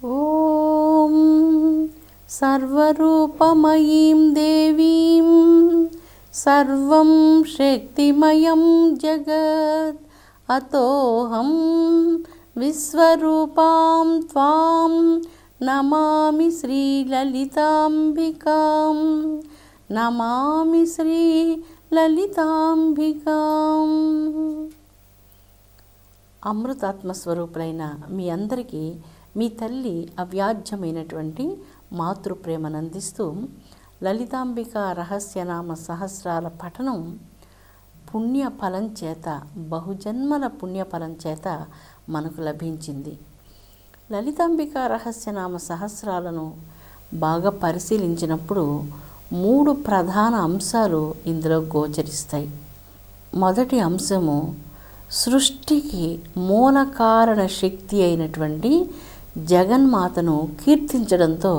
ఓం సర్వరూపమయీం దేవీం సర్వం శక్తిమయం జగత్ అతోహం విశ్వరూపాం త్వాం నమామి శ్రీలలితాంబికాం నమామి శ్రీలలితాంబికాం. అమృతాత్మస్వరూపులైన మీ అందరికీ మీ తల్లి అవ్యాజ్యమైనటువంటి మాతృప్రేమను అందిస్తూ లలితాంబిక రహస్యనామ సహస్రాల పఠనం పుణ్యఫలం చేత, బహుజన్మల పుణ్యఫలం చేత మనకు లభించింది. లలితాంబిక రహస్యనామ సహస్రాలను బాగా పరిశీలించినప్పుడు 3 ప్రధాన అంశాలు ఇందులో గోచరిస్తాయి. మొదటి అంశము సృష్టికి మూల కారణ శక్తి అయినటువంటి జగన్మాతను కీర్తించడంతో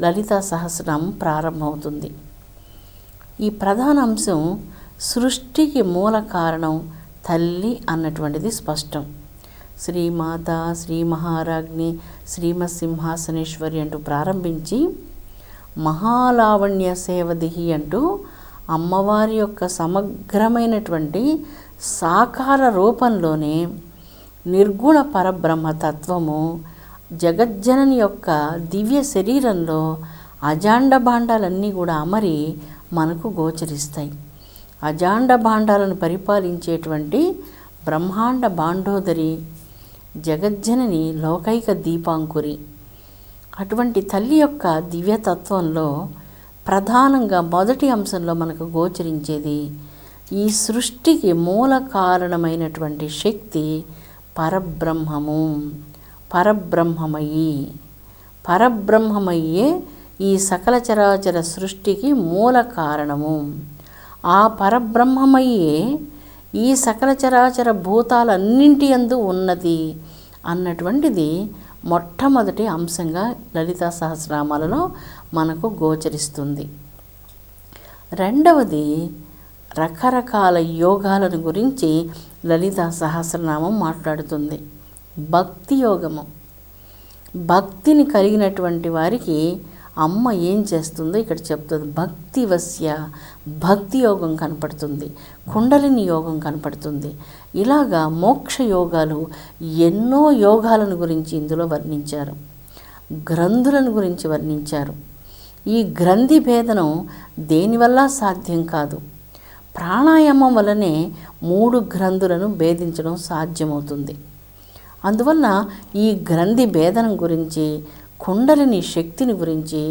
లలితా సహస్రనామం ప్రారంభమవుతుంది. ఈ ప్రధాన అంశం సృష్టికి మూల కారణం తల్లి అన్నటువంటిది స్పష్టం. శ్రీమాత, శ్రీ మహారాజ్ఞి, శ్రీమత్సింహాసనేశ్వరి అంటూ ప్రారంభించి మహాలావణ్య సేవదిహి అంటూ అమ్మవారి యొక్క సమగ్రమైనటువంటి సాకార రూపంలోనే నిర్గుణ పరబ్రహ్మ తత్వము జగజ్జనని యొక్క దివ్య శరీరంలో అజాండ భాండాలన్నీ కూడా అమరి మనకు గోచరిస్తాయి. అజాండ భాండాలను పరిపాలించేటువంటి బ్రహ్మాండ భాండోదరి జగజ్జనని లోకైక దీపాంకురి. అటువంటి తల్లి యొక్క దివ్యతత్వంలో ప్రధానంగా మొదటి అంశంలో మనకు గోచరించేది ఈ సృష్టికి మూల కారణమైనటువంటి శక్తి పరబ్రహ్మము, పరబ్రహ్మమయ్యి. పరబ్రహ్మమయ్యే ఈ సకల చరాచర సృష్టికి మూల కారణము. ఆ పరబ్రహ్మమయ్యే ఈ సకల చరాచర భూతాలన్నింటి యందు ఉన్నది అన్నటువంటిది మొట్టమొదటి అంశంగా లలితా సహస్రనామాలలో మనకు గోచరిస్తుంది. రెండవది రకరకాల యోగాలను గురించి లలితా సహస్రనామం మాట్లాడుతుంది. భక్తి యోగము. భక్తిని కలిగినటువంటి వారికి అమ్మ ఏం చేస్తుందో ఇక్కడ చెప్తుంది. భక్తి వశ్య భక్తి యోగం కనపడుతుంది, కుండలిని యోగం కనపడుతుంది. ఇలాగా మోక్ష యోగాలు ఎన్నో యోగాలను గురించి ఇందులో వర్ణించారు. గ్రంథులను గురించి వర్ణించారు. ఈ గ్రంథి భేదనం దేనివల్ల సాధ్యం కాదు. ప్రాణాయామం వల్లనే 3 గ్రంథులను భేదించడం సాధ్యమవుతుంది. అందువల్ల ఈ గ్రంథి భేదనం గురించి, కుండలిని శక్తిని గురించి,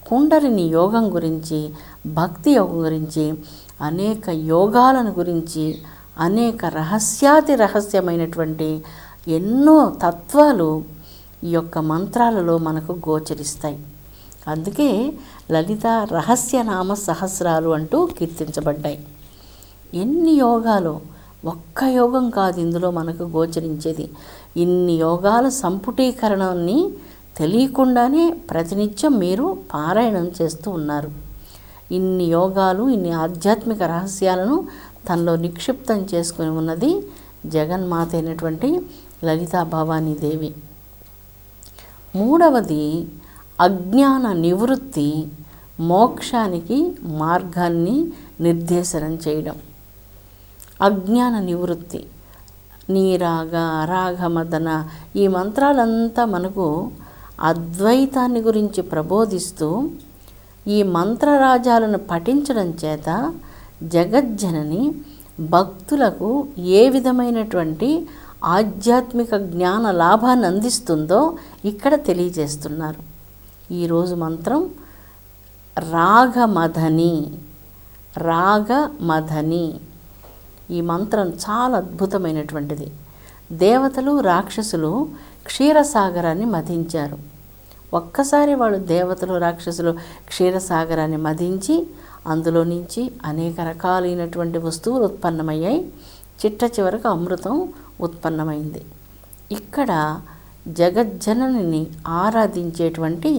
కుండలిని యోగం గురించి, భక్తి యోగం గురించి, అనేక యోగాలను గురించి, అనేక రహస్యాతి రహస్యమైనటువంటి ఎన్నో తత్వాలు ఈ యొక్క మంత్రాలలో మనకు గోచరిస్తాయి. అందుకే లలిత రహస్యనామ సహస్రాలు అంటూ కీర్తించబడ్డాయి. ఎన్ని యోగాలు, ఒక్క యోగం కాదు ఇందులో మనకు గోచరించేది. ఇన్ని యోగాల సంపుటీకరణాన్ని తెలియకుండానే ప్రతినిత్యం మీరు పారాయణం చేస్తూ ఉన్నారు. ఇన్ని యోగాలు, ఇన్ని ఆధ్యాత్మిక రహస్యాలను తనలో నిక్షిప్తం చేసుకుని ఉన్నది జగన్మాత అయినటువంటి లలితా భవానీదేవి. మూడవది అజ్ఞాన నివృత్తి, మోక్షానికి మార్గాన్ని నిర్దేశనం చేయడం. అజ్ఞాన నివృత్తి, నీరాగ రాగమదన ఈ మంత్రాలంతా మనకు అద్వైతాన్ని గురించి ప్రబోధిస్తూ ఈ మంత్రరాజాలను పఠించడం చేత జగజ్జనని భక్తులకు ఏ విధమైనటువంటి ఆధ్యాత్మిక జ్ఞాన లాభాన్ని అందిస్తుందో ఇక్కడ తెలియజేస్తున్నారు. ఈరోజు మంత్రం రాగమదని. రాగమదని ఈ మంత్రం చాలా అద్భుతమైనటువంటిది. దేవతలు, రాక్షసులు క్షీరసాగరాన్ని మథించారు. ఒక్కసారి వాళ్ళు దేవతలు, రాక్షసులు క్షీరసాగరాన్ని మథించి అందులో నుంచి అనేక రకాలైనటువంటి వస్తువులు ఉత్పన్నమయ్యాయి. చిట్ట చివరకు అమృతం ఉత్పన్నమైంది. ఇక్కడ జగజ్జనని ఆరాధించేటువంటి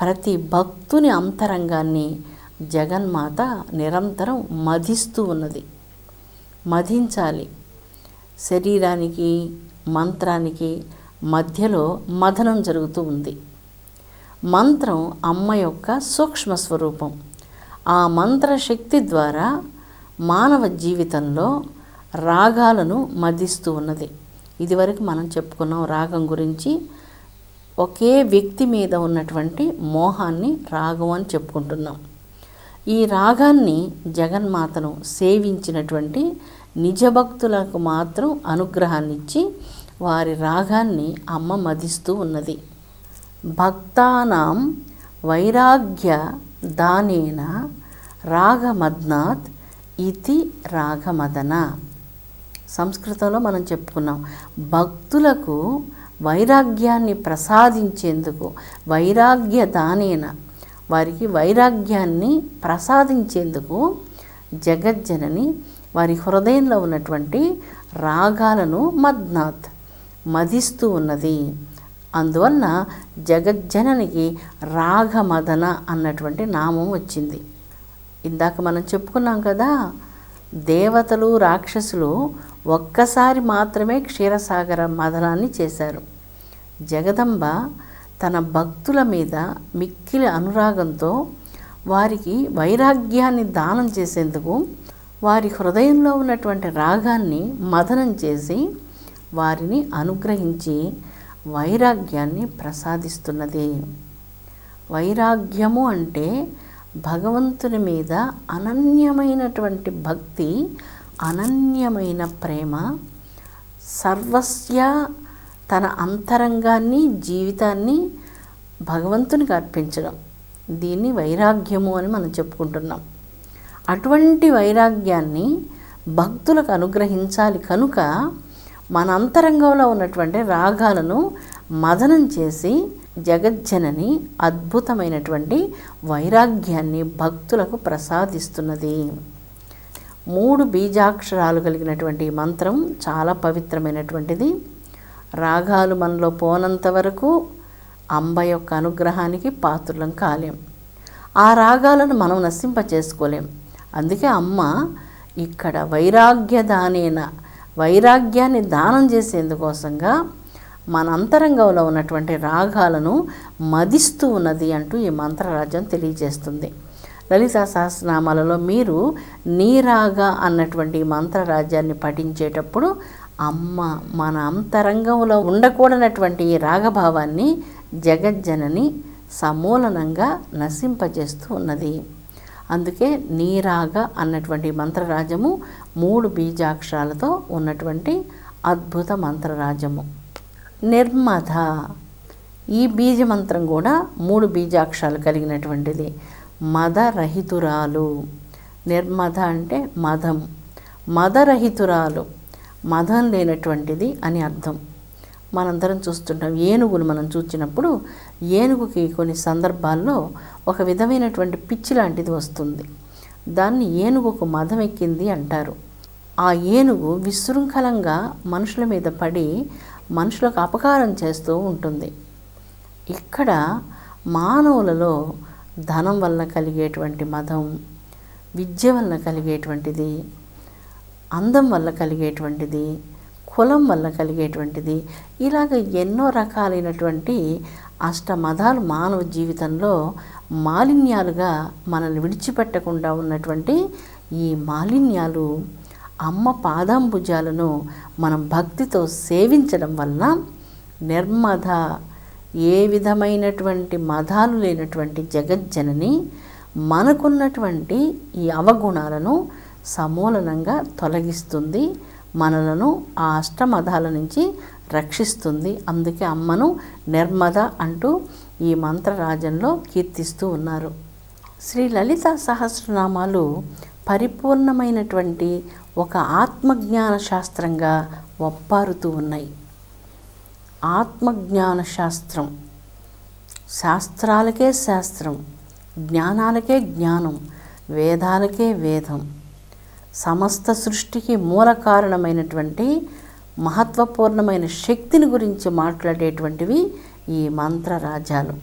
ప్రతి భక్తుని అంతరంగాన్ని జగన్మాత నిరంతరం మధిస్తూ ఉన్నది. మధించాలి. శరీరానికి, మంత్రానికి మధ్యలో మథనం జరుగుతూ ఉంది. మంత్రం అమ్మ యొక్క సూక్ష్మ స్వరూపం. ఆ మంత్రశక్తి ద్వారా మానవ జీవితంలో రాగాలను మదిస్తూ ఉన్నది. ఇదివరకు మనం చెప్పుకున్నాం రాగం గురించి. ఒకే వ్యక్తి మీద ఉన్నటువంటి మోహాన్ని రాగం అని చెప్పుకుంటున్నాం. ఈ రాగాన్ని జగన్మాతను సేవించినటువంటి నిజభక్తులకు మాత్రం అనుగ్రహాన్ని ఇచ్చి వారి రాగాన్ని అమ్మ మదిస్తూ ఉన్నది. భక్తానాం వైరాగ్య దానేన రాగమద్నాత్ ఇతి రాగమదన. సంస్కృతంలో మనం చెప్పుకున్నాం, భక్తులకు వైరాగ్యాన్ని ప్రసాదించేందుకు, వైరాగ్య దానేన వారికి వైరాగ్యాన్ని ప్రసాదించేందుకు జగజ్జనని వారి హృదయంలో ఉన్నటువంటి రాగాలను మద్నాత్ మదిస్తూ ఉన్నది. అందువలన జగజ్జననికి రాగమదన అన్నటువంటి నామం వచ్చింది. ఇందాక మనం చెప్పుకున్నాం కదా, దేవతలు రాక్షసులు ఒక్కసారి మాత్రమే క్షీరసాగర మదనాన్ని చేశారు. జగదంబ తన భక్తుల మీద మిక్కిలి అనురాగంతో వారికి వైరాగ్యాన్ని దానం చేసేందుకు వారి హృదయంలో ఉన్నటువంటి రాగాన్ని మదనం చేసి వారిని అనుగ్రహించి వైరాగ్యాన్ని ప్రసాదిస్తున్నది. వైరాగ్యము అంటే భగవంతుని మీద అనన్యమైనటువంటి భక్తి, అనన్యమైన ప్రేమ, సర్వస్య తన అంతరంగాన్ని, జీవితాన్ని భగవంతునికి అర్పించడం. దీన్ని వైరాగ్యము అని మనం చెప్పుకుంటున్నాం. అటువంటి వైరాగ్యాన్ని భక్తులకు అనుగ్రహించాలి కనుక మన అంతరంగంలో ఉన్నటువంటి రాగాలను మదనం చేసి జగజ్జనని అద్భుతమైనటువంటి వైరాగ్యాన్ని భక్తులకు ప్రసాదిస్తున్నది. 3 బీజాక్షరాలు కలిగినటువంటి మంత్రం చాలా పవిత్రమైనటువంటిది. రాగాలు మనలో పోనంత వరకు అంబ యొక్క అనుగ్రహానికి పాత్రులం కాలేం. ఆ రాగాలను మనం నశింపచేసుకోలేం. అందుకే అమ్మ ఇక్కడ వైరాగ్య దానేన వైరాగ్యాన్ని దానం చేసేందుకోసంగా మన అంతరంగంలో ఉన్నటువంటి రాగాలను మదిస్తూ ఉన్నది అంటూ ఈ మంత్రరాజ్యం తెలియజేస్తుంది. లలితా సహస్రనామాలలో మీరు నీరాగ అన్నటువంటి మంత్రరాజ్యాన్ని పఠించేటప్పుడు అమ్మ మన అంతరంగంలో ఉండకూడనటువంటి ఈ రాగభావాన్ని జగజ్జనని సమూలనంగా నశింపజేస్తూ ఉన్నది. అందుకే నీరాగ అన్నటువంటి మంత్రరాజము 3 బీజాక్షరాలతో ఉన్నటువంటి అద్భుత మంత్రరాజము. నిర్మధ, ఈ బీజమంత్రం కూడా 3 బీజాక్షరాలు కలిగినటువంటిది. మదరహితురాలు. నిర్మధ అంటే మదం, మదరహితురాలు, మదం లేనటువంటిది అని అర్థం. మనందరం చూస్తుంటాం, ఏనుగును మనం చూసినప్పుడు ఏనుగుకి కొన్ని సందర్భాల్లో ఒక విధమైనటువంటి పిచ్చి లాంటిది వస్తుంది. దాన్ని ఏనుగుకు మదం ఎక్కింది అంటారు. ఆ ఏనుగు విశృంఖలంగా మనుషుల మీద పడి మనుషులకు అపకారం చేస్తూ ఉంటుంది. ఇక్కడ మానవులలో ధనం వల్ల కలిగేటువంటి మదం, విద్య వల్ల కలిగేటువంటిది, అందం వల్ల కలిగేటువంటిది, కులం వల్ల కలిగేటువంటిది, ఇలాగ ఎన్నో రకాలైనటువంటి అష్టమదాలు మానవ జీవితంలో మాలిన్యాలుగా మనల్ని విడిచిపెట్టకుండా ఉన్నటువంటి ఈ మాలిన్యాలు అమ్మ పాదాంబుజాలను మనం భక్తితో సేవించడం వల్ల నిర్మధ, ఏ విధమైనటువంటి మదాలు లేనటువంటి జగజ్జనని మనకున్నటువంటి ఈ అవగుణాలను సమూలనంగా తొలగిస్తుంది, మనలను ఆ అష్టమదాల నుంచి రక్షిస్తుంది. అందుకే అమ్మను నిర్మద అంటూ ఈ మంత్రరాజంలో కీర్తిస్తూ ఉన్నారు. శ్రీ లలితా సహస్రనామాలు పరిపూర్ణమైనటువంటి ఒక ఆత్మజ్ఞాన శాస్త్రంగా ఒప్పారుతూ ఉన్నాయి. ఆత్మజ్ఞాన శాస్త్రం, శాస్త్రాలకే శాస్త్రం, జ్ఞానాలకే జ్ఞానం, వేదాలకే వేదం, సమస్త సృష్టికి మూల కారణమైనటువంటి మహత్వపూర్ణమైన శక్తిని గురించి మాట్లాడేటువంటివి ఈ మంత్రరాజాలు.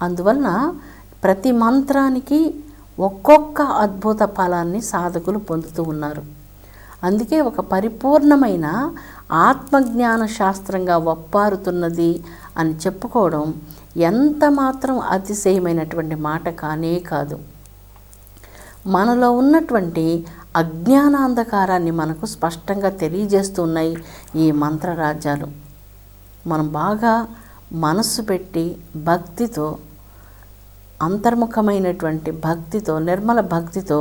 అందువలన ప్రతి మంత్రానికి ఒక్కొక్క అద్భుత ఫలాన్ని సాధకులు పొందుతూ ఉన్నారు. అందుకే ఒక పరిపూర్ణమైన ఆత్మజ్ఞాన శాస్త్రంగా ఒప్పారుతున్నది అని చెప్పుకోవడం ఎంత మాత్రం అతిశయమైనటువంటి మాట కానే కాదు. మనలో ఉన్నటువంటి అజ్ఞానాంధకారాన్ని మనకు స్పష్టంగా తెలియజేస్తున్నాయి ఈ మంత్రరాజ్యాలు. మనం బాగా మనస్సు పెట్టి భక్తితో, అంతర్ముఖమైనటువంటి భక్తితో, నిర్మల భక్తితో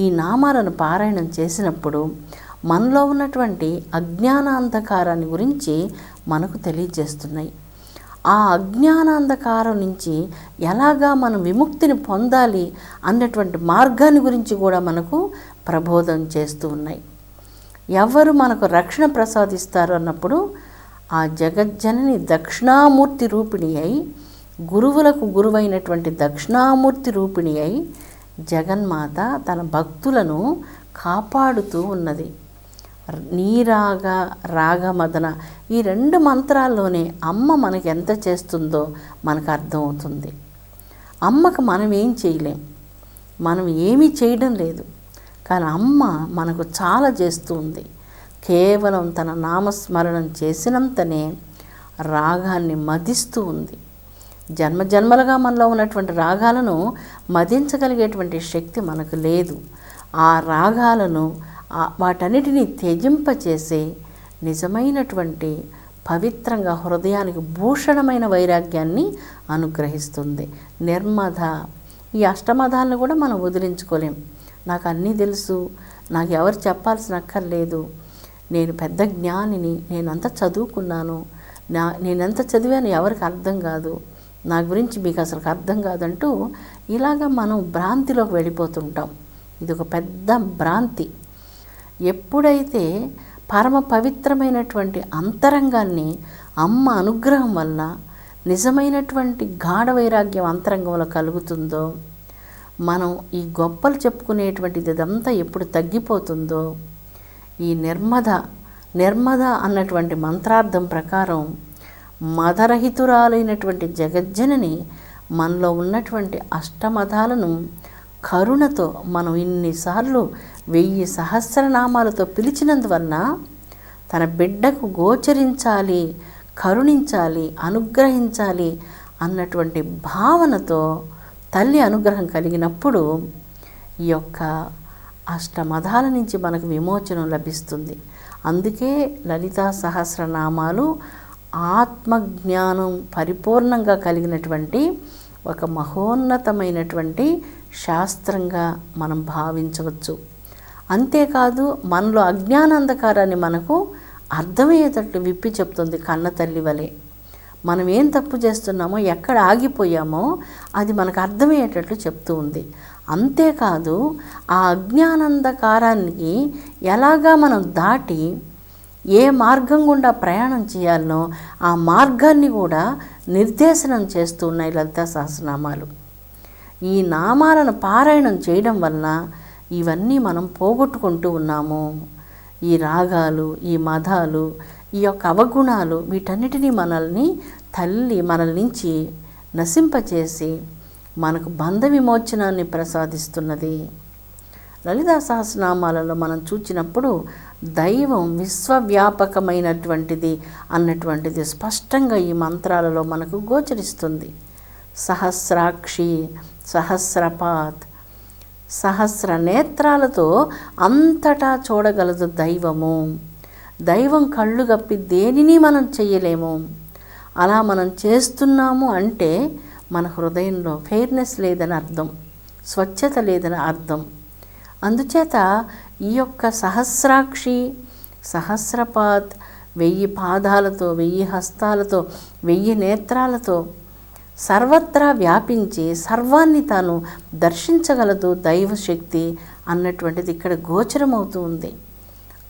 ఈ నామాలను పారాయణం చేసినప్పుడు మనలో ఉన్నటువంటి అజ్ఞానాంధకారాన్ని గురించి మనకు తెలియజేస్తున్నాయి. ఆ అజ్ఞానాంధకారం నుంచి ఎలాగా మనం విముక్తిని పొందాలి అన్నటువంటి మార్గాన్ని గురించి కూడా మనకు ప్రబోధం చేస్తూ ఉన్నాయి. ఎవరు మనకు రక్షణ ప్రసాదిస్తారు అన్నప్పుడు ఆ జగజ్జనని దక్షిణామూర్తి రూపిణి అయి, గురువులకు గురువైనటువంటి దక్షిణామూర్తి రూపిణి అయి జగన్మాత తన భక్తులను కాపాడుతూ ఉన్నది. నీరాగ రాగమదన ఈ 2 మంత్రాల్లోనే అమ్మ మనకి ఎంత చేస్తుందో మనకు అర్థమవుతుంది. అమ్మకు మనం ఏం చేయలేం, మనం ఏమీ చేయడం లేదు, కానీ అమ్మ మనకు చాలా చేస్తూ ఉంది. కేవలం తన నామస్మరణం చేసినంతనే రాగాన్ని మదిస్తూ ఉంది. జన్మజన్మలుగా మనలో ఉన్నటువంటి రాగాలను మదించగలిగేటువంటి శక్తి మనకు లేదు. ఆ రాగాలను వాటన్నిటినీ త్యజింపచేసే నిజమైనటువంటి పవిత్రంగా హృదయానికి భూషణమైన వైరాగ్యాన్ని అనుగ్రహిస్తుంది. నిర్మధ, ఈ అష్టమధాలను కూడా మనం వదిలించుకోలేం. నాకు అన్నీ తెలుసు, నాకు ఎవరు చెప్పాల్సిన అక్కర్లేదు, నేను పెద్ద జ్ఞానిని, నేనంతా చదువుకున్నాను, నేనెంత చదివాను ఎవరికి అర్థం కాదు, నా గురించి మీకు అసలు అర్థం కాదంటూ ఇలాగ మనం భ్రాంతిలోకి వెళ్ళిపోతుంటాం. ఇది ఒక పెద్ద భ్రాంతి. ఎప్పుడైతే పరమ పవిత్రమైనటువంటి అంతరంగాన్ని అమ్మ అనుగ్రహం వల్ల నిజమైనటువంటి గాఢ వైరాగ్యం అంతరంగంలో కలుగుతుందో, మనం ఈ గొప్పలు చెప్పుకునేటువంటిది ఇదంతా ఎప్పుడు తగ్గిపోతుందో, ఈ నిర్మద అన్నటువంటి మంత్రార్థం ప్రకారం మదరహితురాలైనటువంటి జగజ్జనని మనలో ఉన్నటువంటి అష్టమదాలను కరుణతో మనం ఇన్నిసార్లు 1000 సహస్రనామాలతో పిలిచినందువలన తన బిడ్డకు గోచరించాలి, కరుణించాలి, అనుగ్రహించాలి అన్నటువంటి భావనతో తల్లి అనుగ్రహం కలిగినప్పుడు ఈ యొక్క అష్టమదాల నుంచి మనకు విమోచనం లభిస్తుంది. అందుకే లలితా సహస్రనామాలు ఆత్మజ్ఞానం పరిపూర్ణంగా కలిగినటువంటి ఒక మహోన్నతమైనటువంటి శాస్త్రంగా మనం భావించవచ్చు. అంతేకాదు మనలో అజ్ఞానాంధకారాన్ని మనకు అర్థమయ్యేటట్టు విప్పి చెప్తుంది కన్న తల్లి వలె. మనం ఏం తప్పు చేస్తున్నామో, ఎక్కడ ఆగిపోయామో అది మనకు అర్థమయ్యేటట్లు చెప్తూ ఉంది. అంతేకాదు ఆ అజ్ఞానాంధకారానికి ఎలాగా మనం దాటి ఏ మార్గం గుండా ప్రయాణం చేయాలనో ఆ మార్గాన్ని కూడా నిర్దేశనం చేస్తూ ఉన్నాయి లలితా సహస్రనామాలు. ఈ నామాలను పారాయణం చేయడం వలన ఇవన్నీ మనం పోగొట్టుకుంటూ ఉన్నాము. ఈ రాగాలు, ఈ మదాలు, ఈ యొక్క అవగుణాలు, వీటన్నిటినీ తల్లి మనల్ నుంచి నశింపచేసి మనకు బంధ విమోచనాన్ని ప్రసాదిస్తున్నది. లలితా సహస్రనామాలలో మనం చూచినప్పుడు దైవం విశ్వవ్యాపకమైనటువంటిది అన్నటువంటిది స్పష్టంగా ఈ మంత్రాలలో మనకు గోచరిస్తుంది. సహస్రాక్షి, సహస్రపాత్, సహస్ర నేత్రాలతో అంతటా చూడగలదు దైవము. దైవం కళ్ళు గప్పి దేనిని మనం చెయ్యలేము. అలా మనం చేస్తున్నాము అంటే మన హృదయంలో ఫెయిర్నెస్ లేదని అర్థం, స్వచ్ఛత లేదని అర్థం. అందుచేత ఈ యొక్క సహస్రాక్షి, సహస్రపాత్ 1000 పాదాలతో, 1000 హస్తాలతో, 1000 నేత్రాలతో సర్వత్రా వ్యాపించి సర్వాన్ని తాను దర్శించగలదు దైవశక్తి అన్నటువంటిది ఇక్కడ గోచరమవుతూ ఉంది.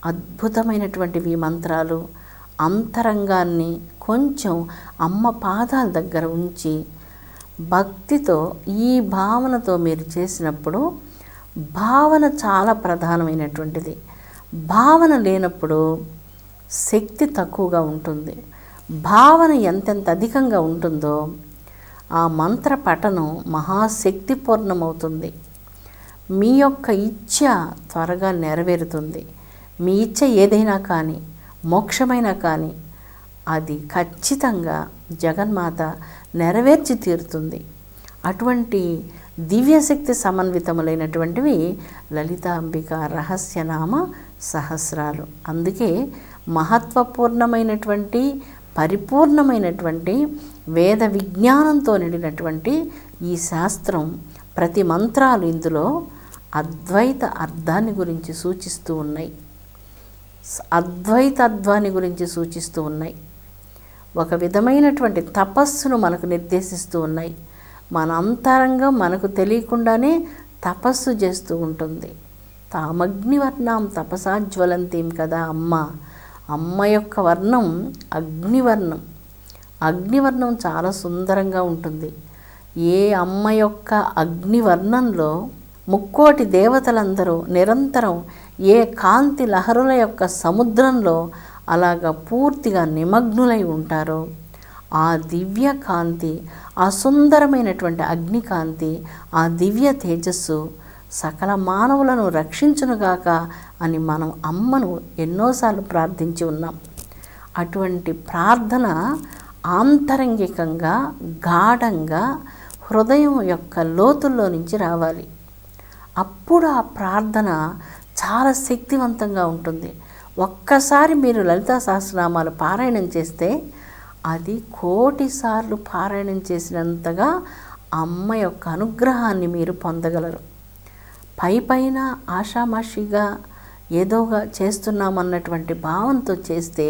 అద్భుతమైనటువంటివి మంత్రాలు. అంతరంగాన్ని కొంచెం అమ్మ పాదాల దగ్గర ఉంచి భక్తితో ఈ భావనతో మీరు చేసినప్పుడు, భావన చాలా ప్రధానమైనటువంటిది. భావన లేనప్పుడు శక్తి తక్కువగా ఉంటుంది. భావన ఎంతెంత అధికంగా ఉంటుందో ఆ మంత్ర పఠనం మహాశక్తిపూర్ణమవుతుంది. మీ యొక్క ఇచ్ఛ త్వరగా నెరవేరుతుంది. మీ ఇచ్ఛ ఏదైనా కానీ మోక్షమైనా కానీ అది ఖచ్చితంగా జగన్మాత నెరవేర్చి తీరుతుంది. అటువంటి దివ్యశక్తి సమన్వితములైనటువంటివి లలితాంబిక రహస్యనామ సహస్రాలు. అందుకే మహత్వపూర్ణమైనటువంటి పరిపూర్ణమైనటువంటి వేద విజ్ఞానంతో నిండినటువంటి ఈ శాస్త్రం ప్రతి మంత్రాలు ఇందులో అద్వైత అర్థాన్ని గురించి సూచిస్తూ ఉన్నాయి, అద్వైతత్వాన్ని గురించి సూచిస్తూ ఉన్నాయి. ఒక విధమైనటువంటి తపస్సును మనకు నిర్దేశిస్తూ ఉన్నాయి. మన అంతరంగం మనకు తెలియకుండానే తపస్సు చేస్తూ ఉంటుంది. తామగ్నివర్ణం తపసాజ్వలంతీం కదా అమ్మ యొక్క వర్ణం అగ్నివర్ణం. అగ్నివర్ణం చాలా సుందరంగా ఉంటుంది. ఏ అమ్మ యొక్క అగ్నివర్ణంలో ముక్కోటి దేవతలందరూ నిరంతరం ఏ కాంతి లహరుల యొక్క సముద్రంలో అలాగా పూర్తిగా నిమగ్నులై ఉంటారో ఆ దివ్య కాంతి, ఆ సుందరమైనటువంటి అగ్నికాంతి, ఆ దివ్య తేజస్సు సకల మానవులను రక్షించునుగాక అని మనం అమ్మను ఎన్నోసార్లు ప్రార్థించి ఉన్నాం. అటువంటి ప్రార్థన ఆంతరంగికంగా గాఢంగా హృదయం యొక్క లోతుల్లో నుంచి రావాలి. అప్పుడు ఆ ప్రార్థన చాలా శక్తివంతంగా ఉంటుంది. ఒక్కసారి మీరు లలితా సహస్రనామాలు పారాయణం చేస్తే అది 1,000,000 సార్లు పారాయణం చేసినంతగా అమ్మ యొక్క అనుగ్రహాన్ని మీరు పొందగలరు. పైన ఆషామాషిగా ఏదోగా చేస్తున్నామన్నటువంటి భావంతో చేస్తే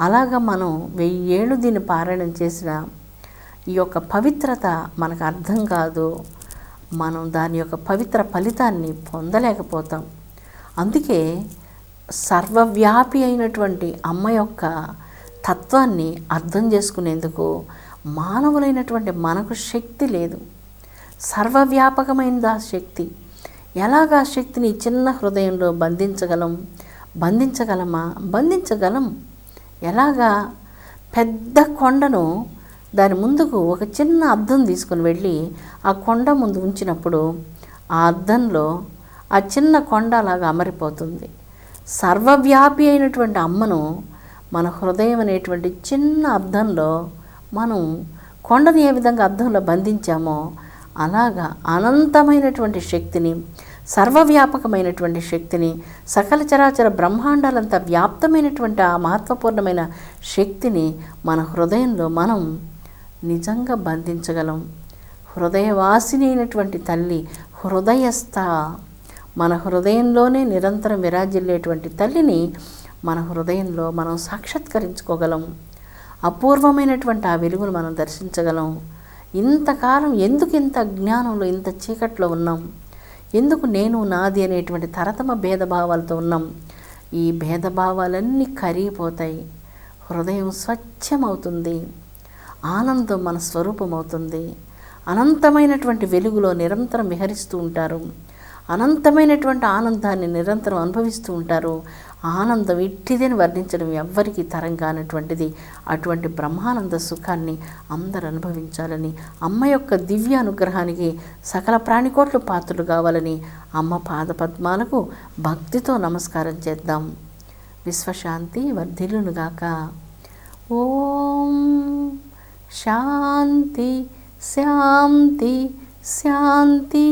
అలాగా మనం 1000 ఏళ్ళు దీన్ని పారాయణం చేసిన ఈ యొక్క పవిత్రత మనకు అర్థం కాదు. మనం దాని యొక్క పవిత్ర ఫలితాన్ని పొందలేకపోతాం. అందుకే సర్వవ్యాపి అయినటువంటి అమ్మ యొక్క తత్వాన్ని అర్థం చేసుకునేందుకు మానవులైనటువంటి మనకు శక్తి లేదు. సర్వవ్యాపకమైనది ఆ శక్తి. ఎలాగా శక్తిని చిన్న హృదయంలో బంధించగలమా? బంధించగలం. ఎలాగా? పెద్ద కొండను దాని ముందుకు ఒక చిన్న అద్దం తీసుకుని వెళ్ళి ఆ కొండ ముందు ఉంచినప్పుడు ఆ అద్దంలో ఆ చిన్న కొండ అలాగా అమరిపోతుంది. సర్వవ్యాపి అయినటువంటి అమ్మను మన హృదయం అనేటువంటి చిన్న అద్దంలో మనం కొండని ఏ విధంగా అద్దంలో బంధించామో అలాగా అనంతమైనటువంటి శక్తిని, సర్వవ్యాపకమైనటువంటి శక్తిని, సకల చరాచర బ్రహ్మాండాలంతా వ్యాప్తమైనటువంటి ఆ మహత్వపూర్ణమైన శక్తిని మన హృదయంలో మనం నిజంగా బంధించగలం. హృదయవాసిని అయినటువంటి తల్లి, హృదయస్థ, మన హృదయంలోనే నిరంతరం విరాజిల్లేటువంటి తల్లిని మన హృదయంలో మనం సాక్షాత్కరించుకోగలం. అపూర్వమైనటువంటి ఆ వెలుగును మనం దర్శించగలం. ఇంతకాలం ఎందుకు ఇంత అజ్ఞానంలో, ఇంత చీకట్లో ఉన్నాం? ఎందుకు నేను నాది అనేటువంటి తరతమ భేదభావాలతో ఉన్నాం? ఈ భేదభావాలన్నీ కరిగిపోతాయి. హృదయం స్వచ్ఛమవుతుంది. ఆనందం మన స్వరూపమవుతుంది. అనంతమైనటువంటి వెలుగులో నిరంతరం విహరిస్తూ ఉంటారు. అనంతమైనటువంటి ఆనందాన్ని నిరంతరం అనుభవిస్తూ ఉంటారు. ఆనందం ఇట్టిదని వర్ణించడం ఎవ్వరికీ తరం కానటువంటిది. అటువంటి బ్రహ్మానంద సుఖాన్ని అందరూ అనుభవించాలని, అమ్మ యొక్క దివ్య అనుగ్రహానికి సకల ప్రాణికోట్లు పాత్రలు కావాలని అమ్మ పాదపద్మాలకు భక్తితో నమస్కారం చేద్దాం. విశ్వశాంతి వర్ధిల్లునుగాక. ఓం శాంతి శాంతి శాంతి.